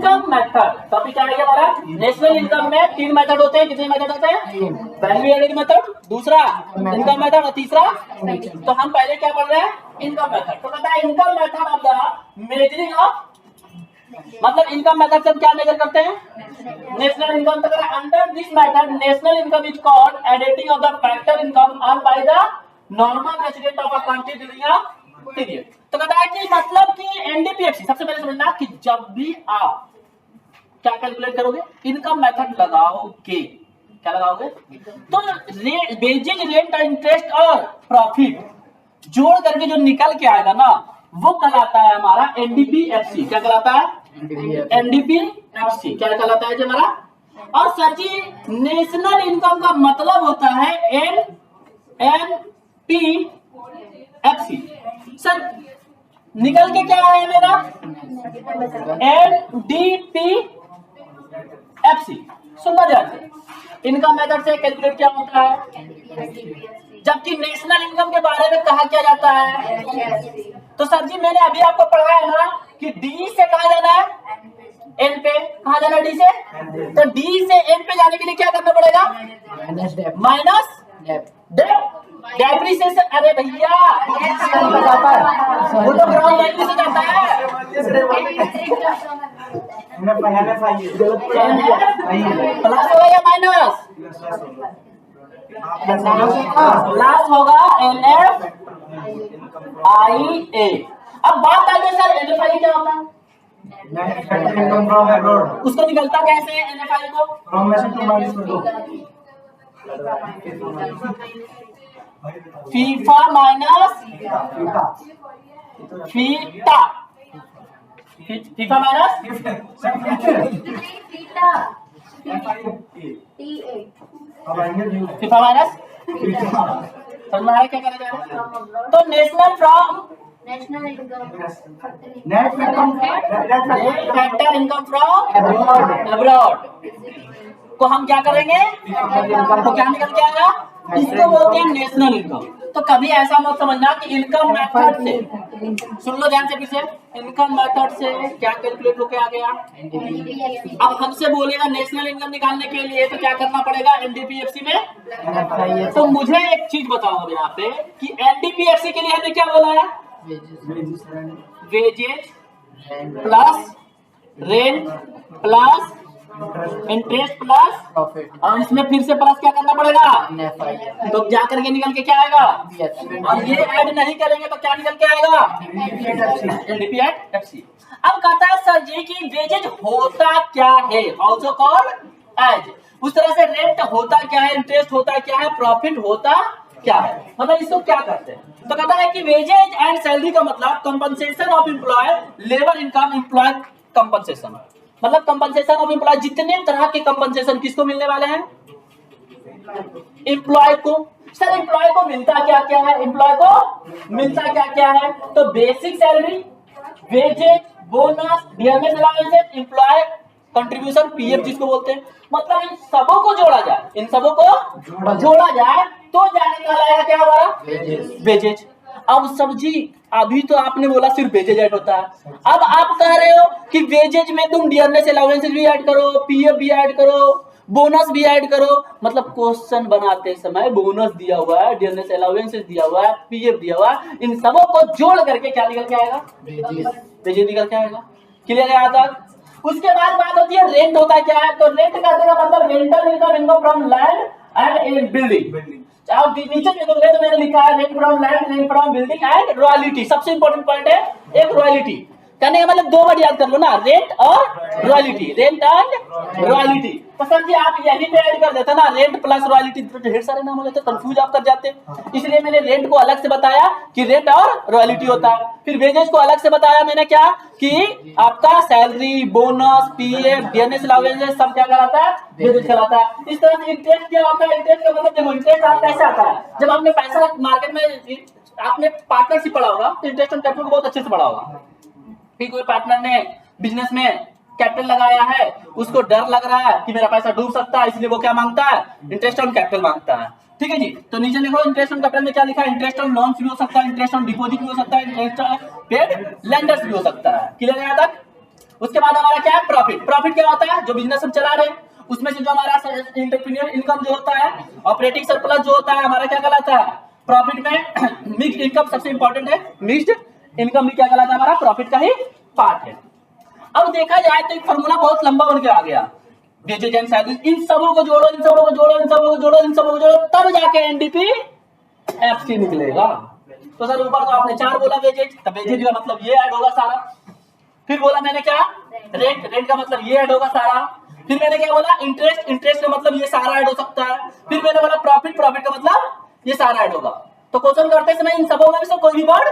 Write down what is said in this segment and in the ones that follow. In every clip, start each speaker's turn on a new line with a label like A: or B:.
A: Income method topic क्या है हमारा? नेशनल इनकम में 3 मेथड होते हैं। कितने मेथड होते हैं? वैल्यू एडेड मेथड, दूसरा इनकम मेथड और तीसरा। तो हम पहले क्या पढ़ रहे हैं? Income method. तो कहता है income method of the measuring of, मतलब इनकम मेथड से हम क्या मेजर करते हैं? National income. तो under this method national income is called editing of the factor income earn by the normal resident of a country during a period. तो कहता है कि मतलब कि एनडीपीएफसी, सबसे पहले समझना कि जब भी आप क्या कैलकुलेट करोगे? इनकम मेथड लगाओगे, क्या लगाओगे? तो वेजेज, रेंट, इंटरेस्ट और प्रॉफिट जोड़ करके जो निकल के आएगा ना, वो कहलाता है हमारा एनडीपीएफसी। क्या कहलाता है? एनडीपीएफसी। क्या कहलाता है जी हमारा? और सर जी नेशनल इनकम का मतलब होता है एनपीएफसी। सर निकल के क्या है मेरा? एनडीपीएफसी। सुनना ध्यान से, इनकम मेथड से कैलकुलेट क्या होता है, जबकि नेशनल इनकम के बारे में कहा क्या जाता है? तो सर जी मैंने अभी आपको पढ़ाया ना कि डी से कहा जाना है एन पे, कहा जाना है डी से। तो डी से एन पे जाने के लिए क्या करना पड़ेगा? Minus depreciation. अरे भैया वो तो ग्राउंड वैल्यू से जाता है। प्लस होगा या माइनस? प्लस होगा NFIA। अब बात आ गई सर NFIA क्या होता है? उसको निकलता कैसे है NFIA को? FIFA minus FITA, FIFA minus FIFA minus. समझ में आ रहा क्या कहना चाह रहे हैं? तो national from national income, net factor income from abroad को हम क्या करेंगे? तो क्या निकल के आएगा? इसको बोलते हैं नेशनल इनकम। तो कभी ऐसा मत समझना कि इनकम मेथड से, सुन लो ध्यान से फिर से, इनकम मेथड से क्या कैलकुलेट होके आ गया? अब हमसे बोलेगा नेशनल इनकम निकालने के लिए तो क्या करना पड़ेगा? एनडीपीएफसी में। तो मुझे एक चीज बताओ अब यहाँ पे कि एनडीपीएफसी के लिए हमने क्या बोला है? Wages plus rent plus interest plus profit, और इसमें फिर से प्लस क्या करना पड़ेगा? तो जाकर के निकल के क्या आएगा? और ये ऐड नहीं करेंगे तो क्या निकल के आएगा? एनडीपीएफसी। अब कहता है सर जी कि वेजेज होता क्या है? Also called as. उस तरह से रेंट होता क्या है? इंटरेस्ट होता क्या है? प्रॉफिट होता क्या है? मतलब इसको क्या करते हैं? तो कहता है कि वेजेज एंड सैलरी का मतलब compensation of employee, labour income, employee compensation. मतलब कंपनसेशन ऑफ एम्प्लॉय, जितने तरह के कंपनसेशन किसको मिलने वाले हैं? एम्प्लॉय को। सर एम्प्लॉय को मिलता क्या क्या है? एम्प्लॉय को मिलता क्या क्या है? तो basic salary, wages, bonus, dearness allowances, employee contribution, PF जिसको बोलते हैं। मतलब इन सबों को जोड़ा जाए, इन सबों को जोड़ा जाए तो जाने वाला है क्या हमारा? वेजेज। अब सर जी अभी तो आपने बोला सिर्फ वेजेज ऐड होता है, अब आप कह रहे हो कि वेजेज में तुम डियरनेस अलाउंसेस भी ऐड करो, पीएफ भी ऐड करो, बोनस भी ऐड करो। मतलब क्वेश्चन बनाते समय बोनस दिया हुआ है, डियरनेस अलाउंसेस दिया हुआ है, पीएफ दिया हुआ है, इन सबों को जोड़ करके क्या निकल के आएगा? वेजेज निकल के आएगा। क्लियर है यहाँ तक? उसके बाद बात होती है रेंट होता क्या है? तो रेंट का मतलब rental income from land and building. आप नीचे देखोगे तो मैंने लिखा है rent from land, rent from building and royalty. सबसे इंपॉर्टेंट पॉइंट है एक रॉयल्टी। कहने का मतलब 2 वर्ड याद कर लो ना, रेंट और रॉयल्टी, रेंट एंड रॉयल्टी। तो सर जी आप यही पे ऐड कर देते ना, रेंट प्लस रॉयल्टी, तो ढेर सारे नाम हो जाते, कंफ्यूज आप कर जाते। इसलिए मैंने रेंट को अलग से बताया कि रेंट और रॉयल्टी होता है। फिर वेजेज को अलग से बताया मैंने क्या कि आपका salary, bonus, PF, dearness allowances सब क्या कहलाता है? वेजेज कहलाता है। इस तरह से इंटरेस्ट क्या होता है? इंटरेस्ट का मतलब देखो, इंटरेस्ट आप कैसे आता है? जब आपने पैसा मार्केट में, आपने पार्टनरशिप पढ़ा होगा तो इंटरेस्ट ऑन कैपिटल को बहुत अच्छे से पढ़ा होगा। फिर कोई पार्टनर ने बिजनेस में कैपिटल लगाया है, उसको डर लग रहा है कि मेरा पैसा डूब सकता है, इसलिए वो क्या मांगता है? इंटरेस्ट ऑन कैपिटल मांगता है। ठीक है जी। तो नीचे देखो इंटरेस्ट ऑन कैपिटल में क्या लिखा है? इंटरेस्ट ऑन लोन्स भी हो सकता है, इंटरेस्ट ऑन डिपॉजिट भी हो सकता है, इंटरेस्ट ऑन पेड लेंडर्स भी हो सकता है। क्लियर है यहाँ तक? उसके बाद हमारा क्या है, प्रॉफिट। प्रॉफिट क्या होता है, जो बिजनेस हम चला रहे हैं उसमें से जो हमारा एंटरप्रेन्योर इनकम जो होता है, ऑपरेटिंग सरप्लस जो होता है हमारा क्या कहलाता है प्रॉफिट में। मिक्स्ड इनकम सबसे इंपॉर्टेंट है, मिक्स्ड इनकम भी क्या कहलाता है, हमारा प्रॉफिट का ही पार्ट है। अब देखा जाए तो एक फॉर्मूला बहुत लंबा बन के आ गया, वेजेज एंड सैलरी, इन सबों को जोड़ो, इन सबों को जोड़ो, इन सबों को जोड़ो, इन सबों को जोड़ो, तब जाके एनडीपी एफसी निकलेगा। तो सर ऊपर तो आपने 4 बोला वेजेज, तो वेजेज का मतलब ये ऐड होगा सारा। फिर बोला मैंने क्या, रेंट, रेंट का मतलब ये ऐड होगा सारा। फिर मैंने क्या बोला, इंटरेस्ट, इंटरेस्ट का मतलब ये सारा ऐड हो सकता है। फिर मैंने बोला प्रॉफिट, प्रॉफिट का मतलब ये सारा ऐड होगा। तो क्वेश्चन करते समय इन सबों में से कोई भी वर्ड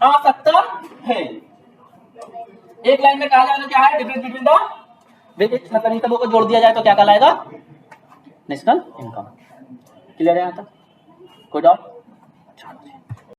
A: आ सकता है। एक लाइन में कहा जाए तो क्या है डिफरेंस बिटवीन द वेजेज, मतलब इन सबों को जोड़ दिया जाए तो क्या कहलाएगा, नेशनल इनकम। क्लियर है यहाँ तक, कोई डाउट?